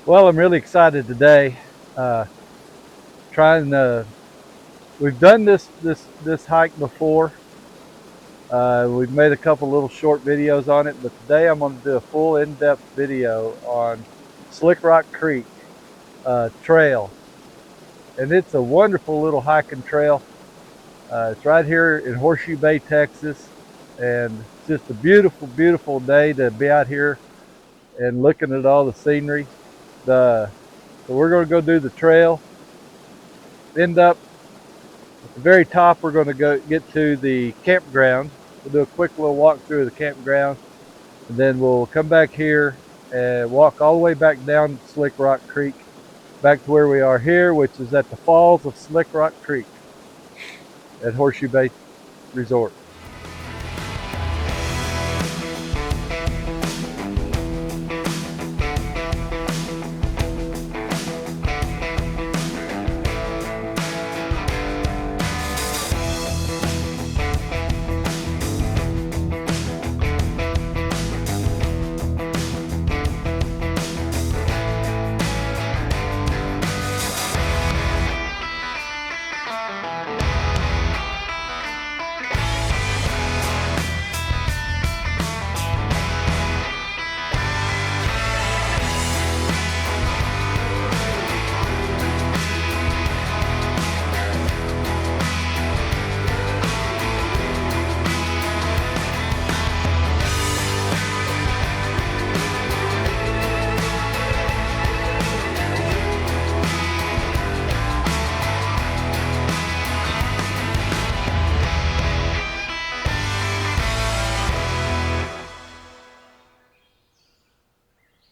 Well, I'm really excited today. Uh, trying we've done this hike before. We've made a couple little short videos on it, but today I'm going to do a full in-depth video on Slick Rock Creek trail, and it's a wonderful little hiking trail. It's right here in Horseshoe Bay, Texas, and it's just a beautiful, beautiful day to be out here and looking at all the scenery. So we're going to go do the trail. End up at the very top, we're going to go get to the campground. We'll do a quick little walk through the campground, and then we'll come back here and walk all the way back down Slick Rock Creek, back to where we are here, which is at the falls of Slick Rock Creek at Horseshoe Bay Resort.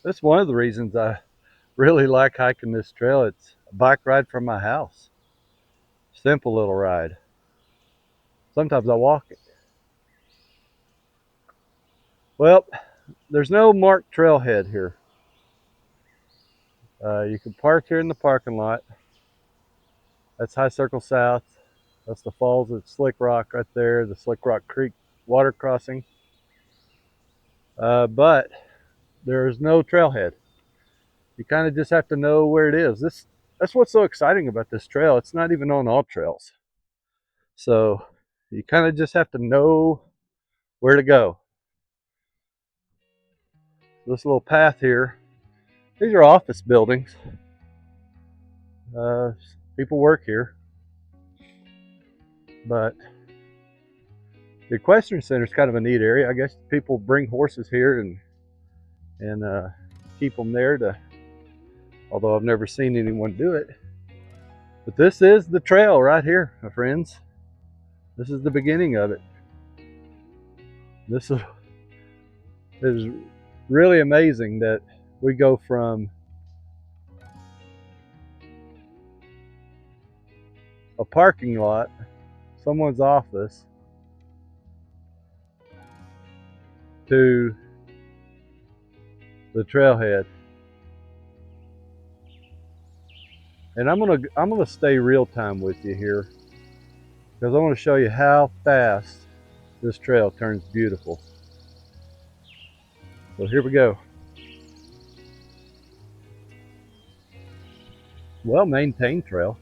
That's one of the reasons I really like hiking this trail. It's a bike ride from my house. Simple little ride. Sometimes I walk it. Well, there's no marked trailhead here. You can park here in the parking lot. That's Hi Circ South. That's the falls of Slick Rock right there, the Slick Rock Creek water crossing. But there's no trailhead. You kind of just have to know where it is. That's what's so exciting about this trail. It's not even on all trails. So you kind of just have to know where to go. This little path here, these are office buildings. Uh, People work here, but the Equestrian Center is kind of a neat area. I guess people bring horses here and keep them there to, although I've never seen anyone do it. But this is the trail right here, my friends. This is the beginning of it. This is really amazing that we go from a parking lot, someone's office, to the trailhead. And I'm gonna stay real time with you here because I want to show you how fast this trail turns beautiful. So here we go. Well maintained trail.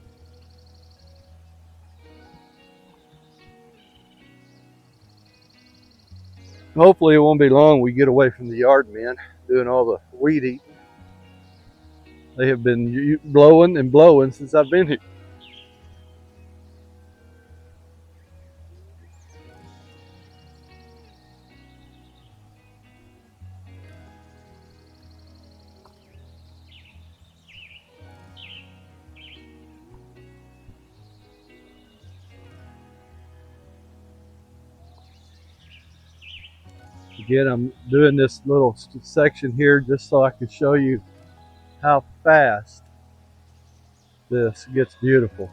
Hopefully it won't be long we get away from the yard men doing all the weed eating. They have been blowing and blowing since I've been here. Again, I'm doing this little section here just so I can show you how fast this gets beautiful.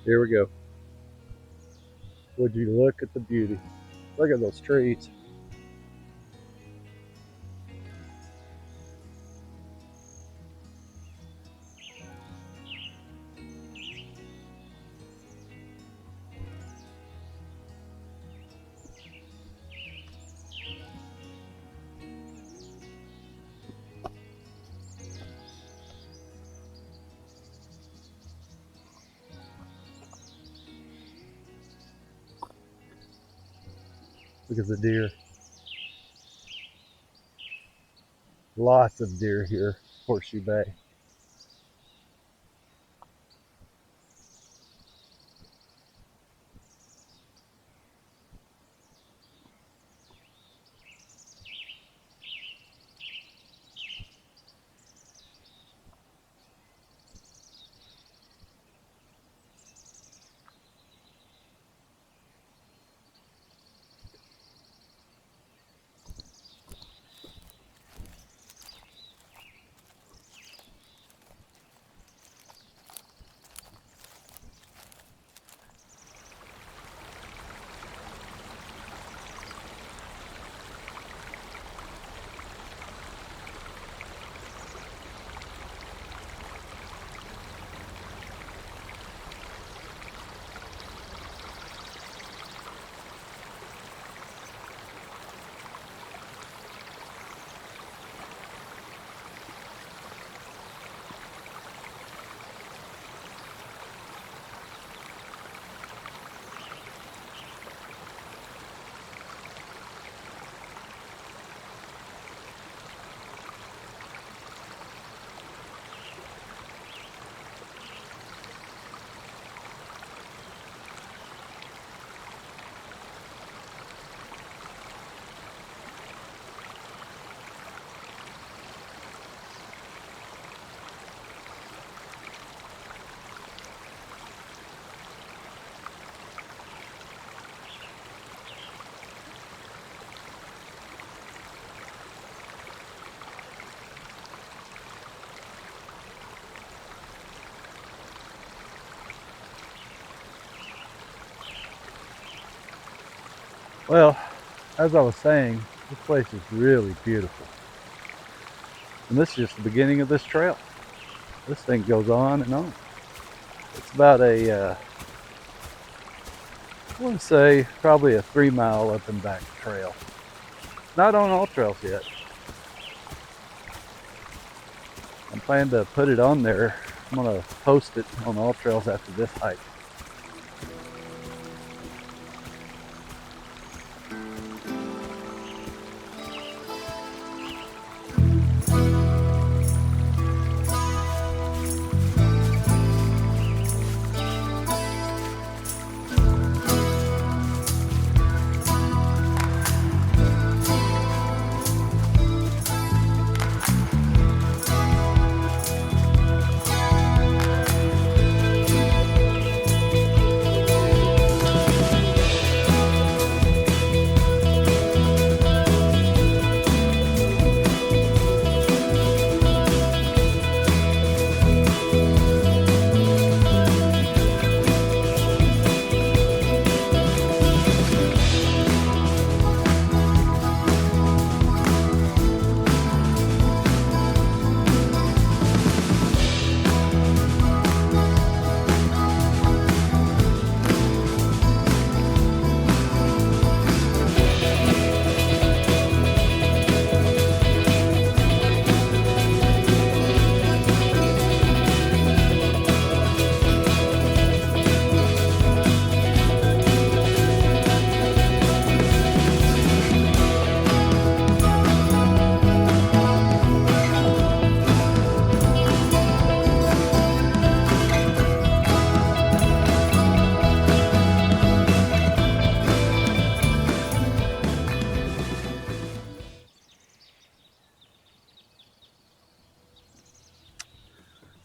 Here we go. Would you look at the beauty? Look at those trees. Look at the deer. Lots of deer here, Horseshoe Bay. Well, as I was saying, this place is really beautiful. And this is just the beginning of this trail. This thing goes on and on. It's about I want to say probably a 3-mile up and back trail. Not on all trails yet. I'm planning to put it on there. I'm gonna post it on all trails after this hike.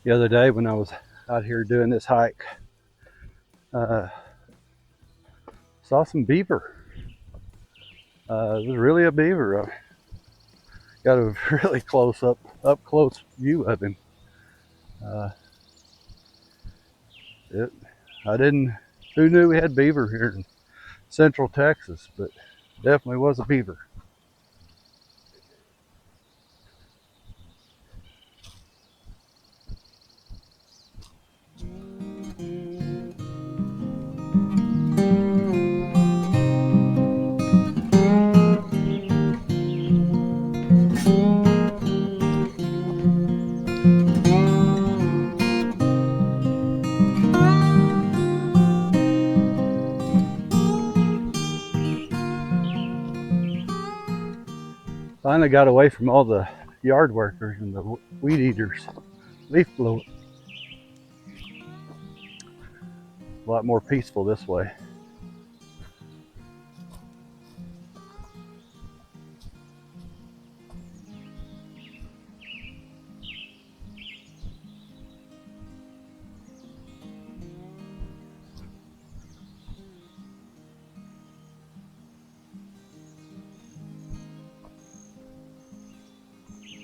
The other day when I was out here doing this hike, saw some beaver. It was really a beaver. I got a really up close view of him. I didn't. Who knew we had beaver here in Central Texas? But definitely was a beaver. Finally got away from all the yard workers and the weed eaters, leaf blowers. A lot more peaceful this way.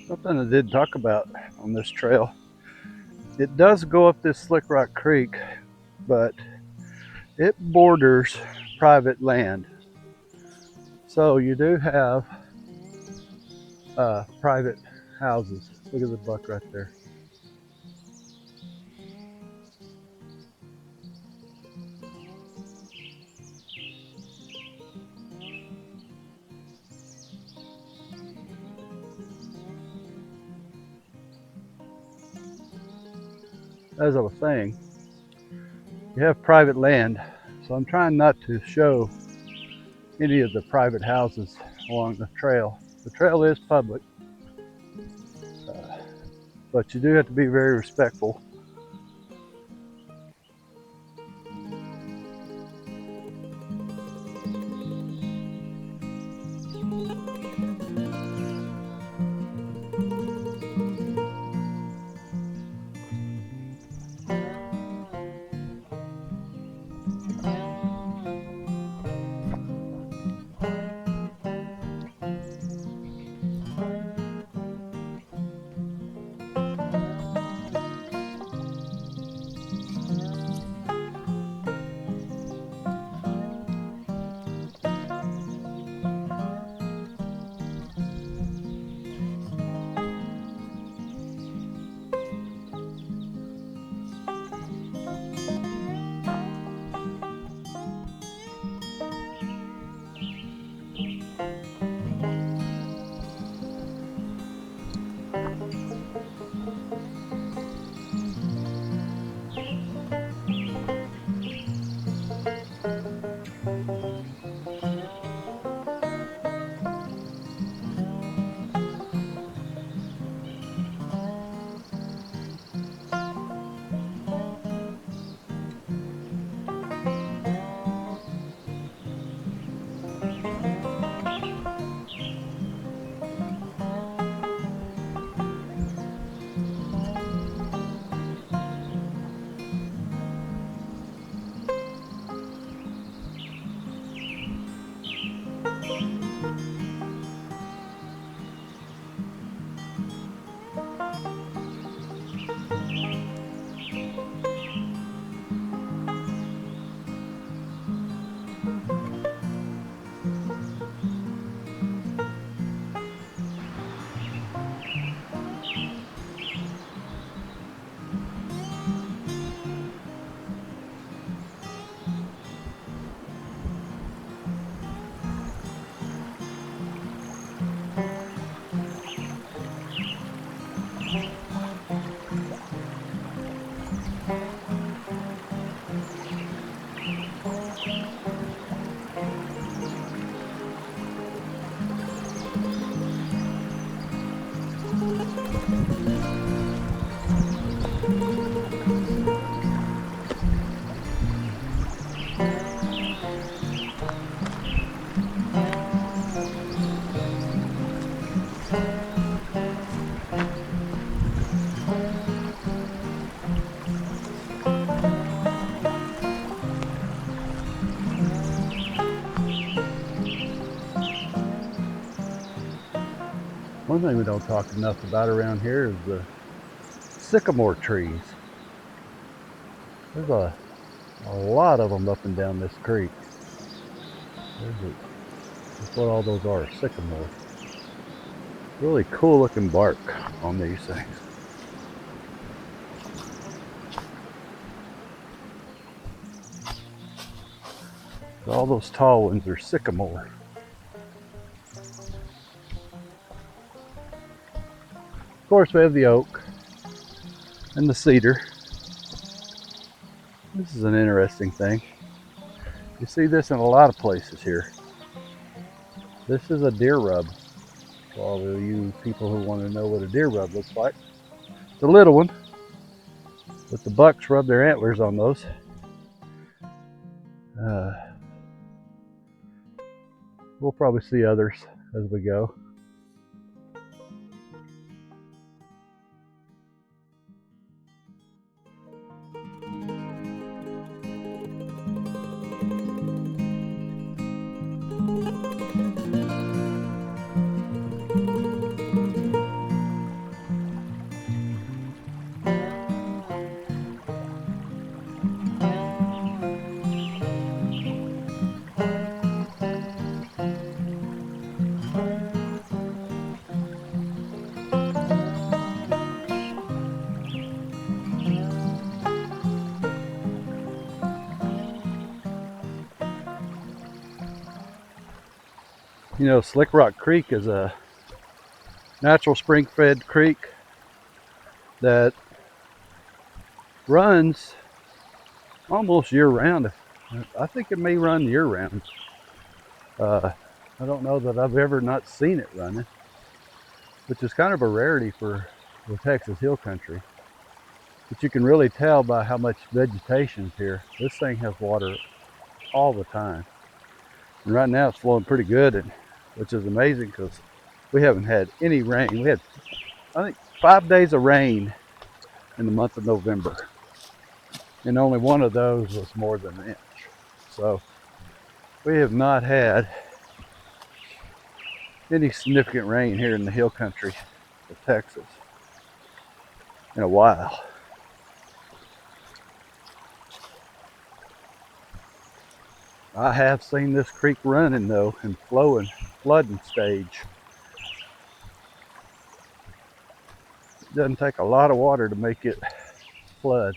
Something I did talk about on this trail. It does go up this Slick Rock Creek, but it borders private land. So you do have private houses. Look at the buck right there. As I was saying, you have private land, so I'm trying not to show any of the private houses along the trail. The trail is public, but you do have to be very respectful. One thing we don't talk enough about around here is the sycamore trees. There's a lot of them up and down this creek. That's what all those are, sycamore. Really cool looking bark on these things. All those tall ones are sycamore. Of course, we have the oak and the cedar. This is an interesting thing. You see this in a lot of places here. This is a deer rub. For all of you people who want to know what a deer rub looks like. It's a little one, but the bucks rub their antlers on those. We'll probably see others as we go. You know, Slick Rock Creek is a natural spring-fed creek that runs almost year-round. I think it may run year-round. I don't know that I've ever not seen it running, which is kind of a rarity for the Texas Hill Country. But you can really tell by how much vegetation is here. This thing has water all the time. And right now it's flowing pretty good, which is amazing because we haven't had any rain. We had, I think, 5 days of rain in the month of November. And only one of those was more than an inch. So we have not had any significant rain here in the hill country of Texas in a while. I have seen this creek running though and flowing, flooding stage. It doesn't take a lot of water to make it flood.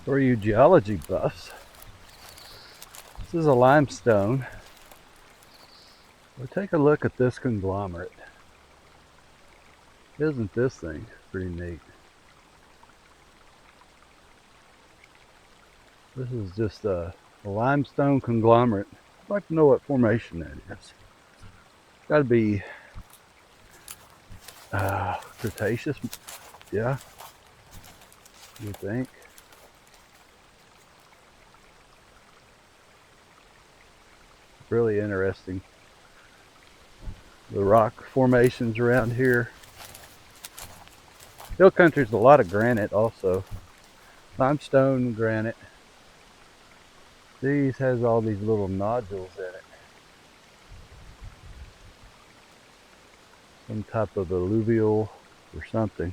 For you geology buffs, this is a limestone. Well, take a look at this conglomerate. Isn't this thing pretty neat? This is just a limestone conglomerate. I'd like to know what formation that is. Got to be Cretaceous, yeah, you think? Really interesting. The rock formations around here. Hill country's a lot of granite also. Limestone, granite. These has all these little nodules in it. some type of alluvial or something.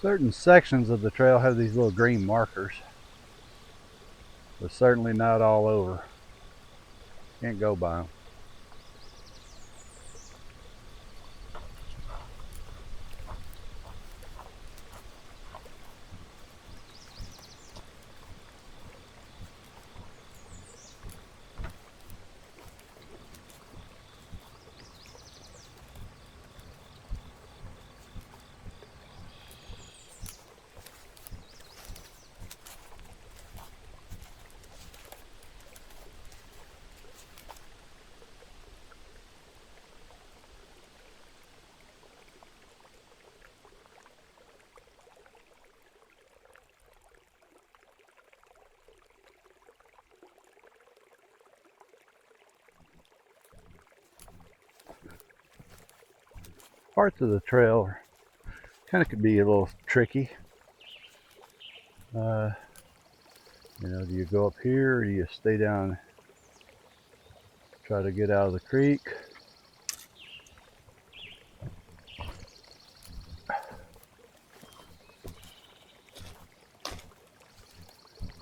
Certain sections of the trail have these little green markers, but certainly not all over. Can't go by them. Parts of the trail kind of could be a little tricky. You know, do you go up here or do you stay down, try to get out of the creek?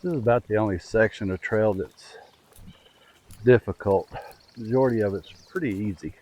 This is about the only section of trail that's difficult. The majority of it's pretty easy.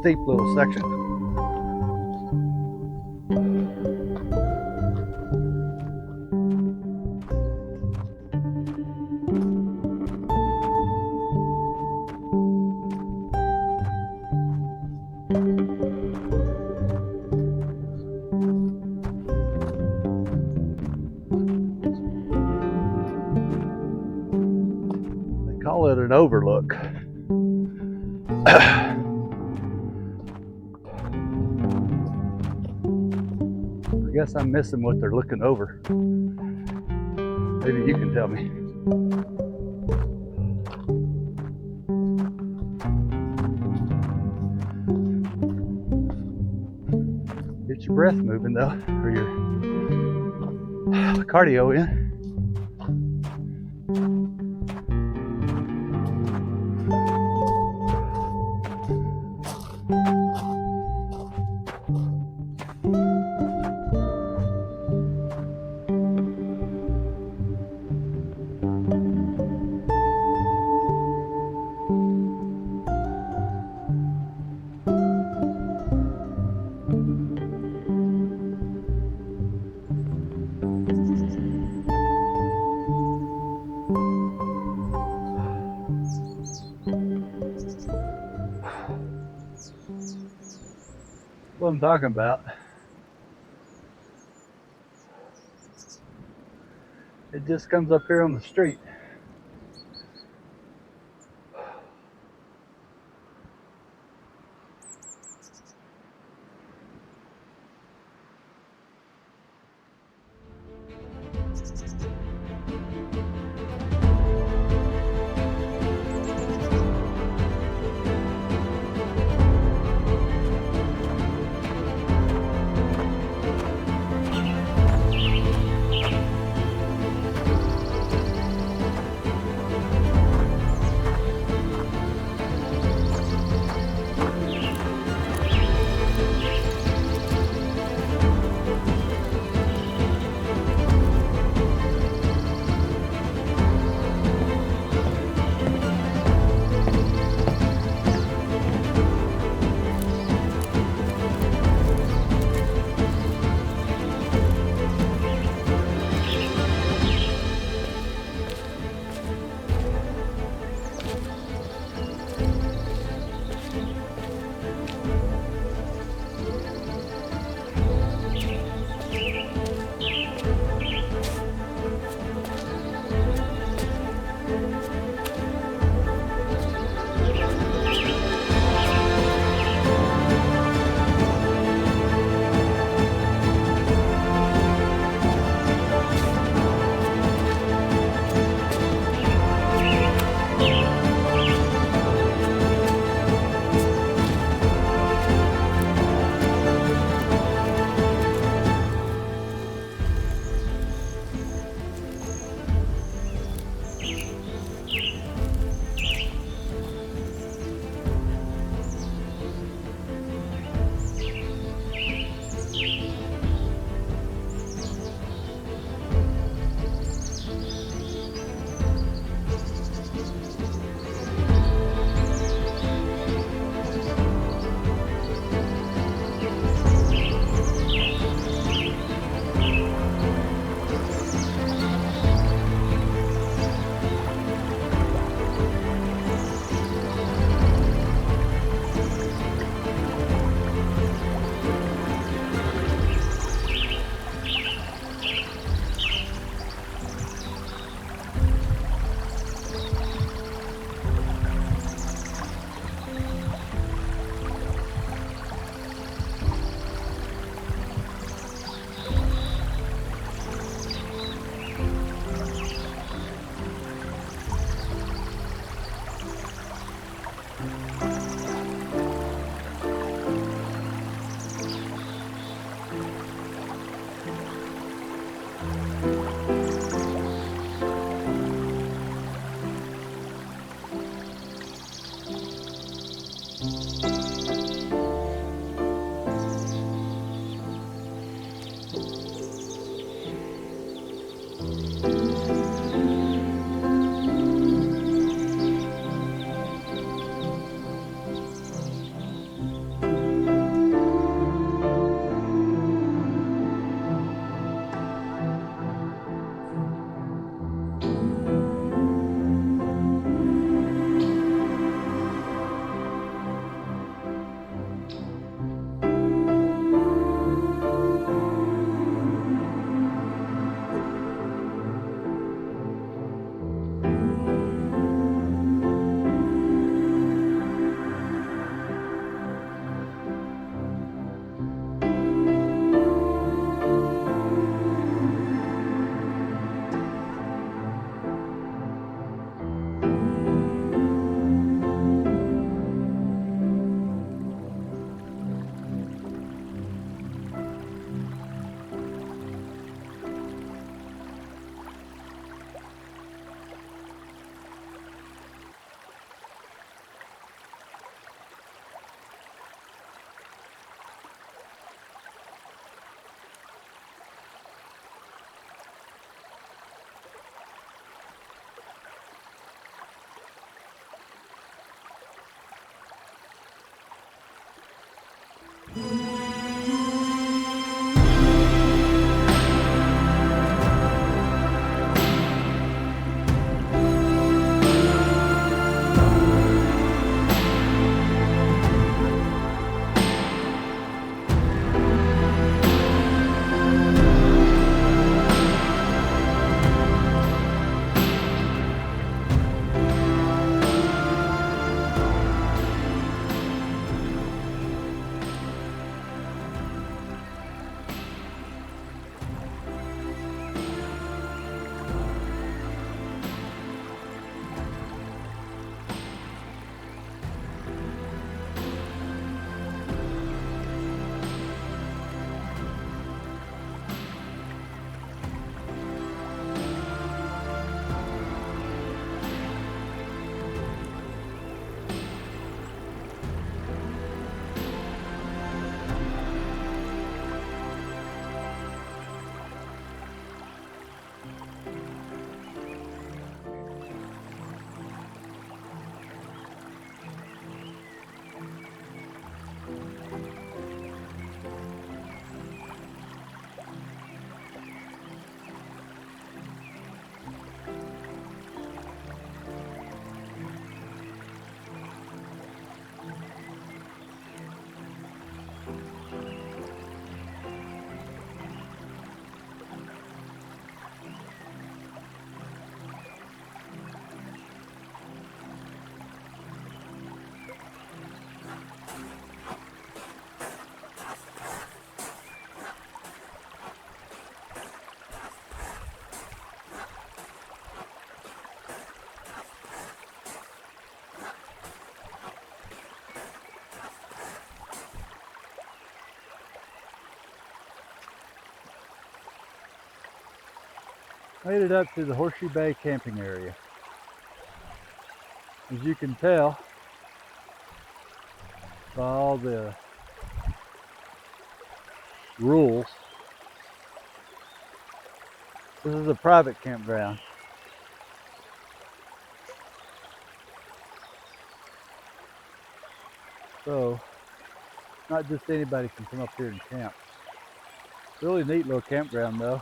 Steep little section. They call it an overlook. I guess I'm missing what they're looking over. Maybe you can tell me. Get your breath moving though, or your cardio in. What I'm talking about. It just comes up here on the street. Made it up to the Horseshoe Bay camping area. As you can tell by all the rules, this is a private campground. So, not just anybody can come up here and camp. Really neat little campground though.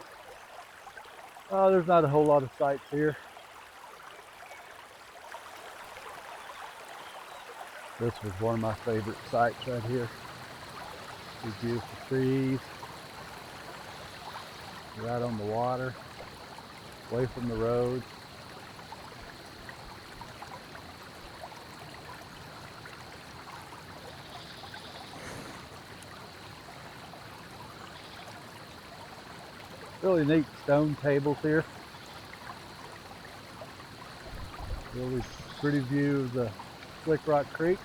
There's not a whole lot of sights here. This was one of my favorite sights right here. These beautiful trees, right on the water, away from the road. Really neat stone tables here. Really pretty view of the Slick Rock Creek.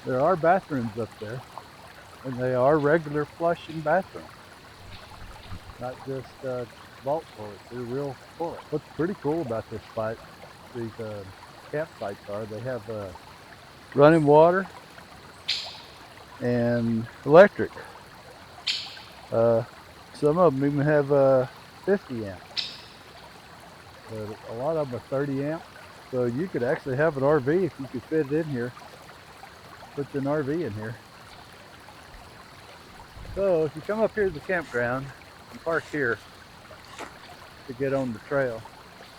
There are bathrooms up there, and they are regular flushing bathrooms, not just vault toilets. They're real toilets. What's pretty cool about this spot, these campsites are, they have running water, and electric. Some of them even have 50 amps, but a lot of them are 30 amps. So you could actually have an RV if you could fit it in here. Put an RV in here. So if you come up here to the campground and park here to get on the trail,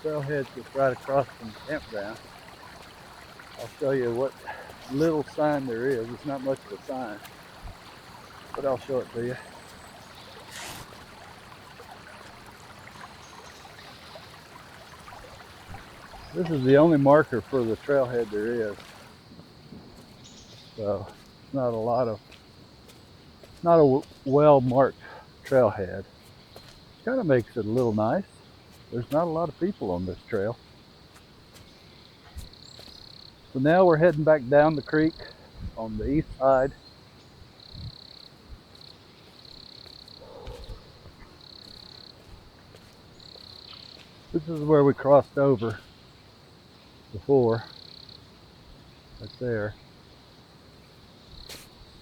trailhead's just right across from the campground. I'll show you what little sign there is. It's not much of a sign, but I'll show it to you. This is the only marker for the trailhead there is. So it's not a well-marked trailhead. Kind of makes it a little nice. There's not a lot of people on this trail. So now we're heading back down the creek on the east side. This is where we crossed over before, right there.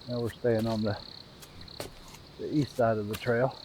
Now we're staying on the east side of the trail.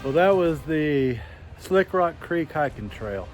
Well, that was the Slick Rock Creek hiking trail.